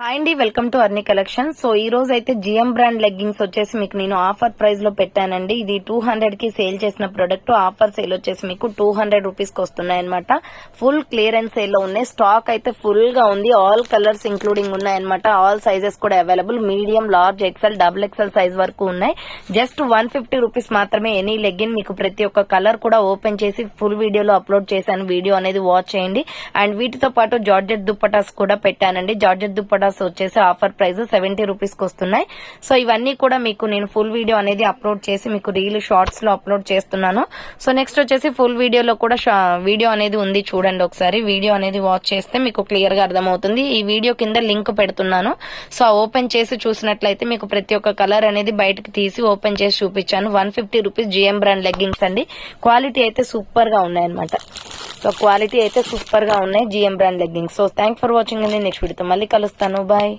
Hi అండి, welcome to అర్ని collection. So ఈ రోజు అయితే జిఎం బ్రాండ్ లెగ్గింగ్స్ వచ్చేసి మీకు నేను ఆఫర్ ప్రైస్ లో పెట్టానండి. ఇది 200 కి సేల్ చేసిన ప్రొడక్ట్ ఆఫర్ సేల్ వచ్చేసి మీకు 200 రూపీస్ కి వస్తున్నాయి అనమాట. ఫుల్ క్లియరెన్స్ సేల్ లో ఉన్నాయి. స్టాక్ అయితే ఫుల్ గా ఉంది. ఆల్ కలర్స్ ఇంక్లూడింగ్ ఉన్నాయన్నమాట. ఆల్ సైజెస్ కూడా available. Medium, large, XL, double XL size వరకు ఉన్నాయి. జస్ట్ 150 రూపీస్ మాత్రమే ఎనీ లెగ్గిన్. మీకు ప్రతి ఒక్క కలర్ కూడా ఓపెన్ చేసి ఫుల్ వీడియోలో అప్లోడ్ చేశాను. వీడియో అనేది వాచ్ చేయండి. అండ్ వీటితో పాటు జార్జెట్ దుప్పటాస్ కూడా పెట్టానండి. జార్జెట్ దుప్పటా వచ్చేసి ఆఫర్ ప్రైస్ 70 రూపీస్ కి వస్తున్నాయి. సో ఇవన్నీ కూడా మీకు నేను ఫుల్ వీడియో అనేది అప్లోడ్ చేసి మీకు రీల్ షార్ట్స్ లో అప్లోడ్ చేస్తున్నాను. సో నెక్స్ట్ వచ్చేసి ఫుల్ వీడియోలో కూడా వీడియో అనేది ఉంది, చూడండి ఒకసారి. వీడియో అనేది వాచ్ చేస్తే మీకు క్లియర్ గా అర్థమవుతుంది. ఈ వీడియో కింద లింక్ పెడుతున్నాను. సో ఓపెన్ చేసి చూసినట్లయితే మీకు ప్రతి ఒక్క కలర్ అనేది బయటకు తీసి ఓపెన్ చేసి చూపించాను. 150 రూపీస్ జిఎం బ్రాండ్ లెగ్గింగ్స్ అండి. క్వాలిటీ అయితే సూపర్ గా ఉన్నాయి అనమాట. సో క్వాలిటీ అయితే సూపర్ గా ఉన్నాయి GM brand leggings. So thanks for watching అండి. నెక్స్ట్ వీడియోతో మళ్ళీ కలుస్తాను. బాయ్.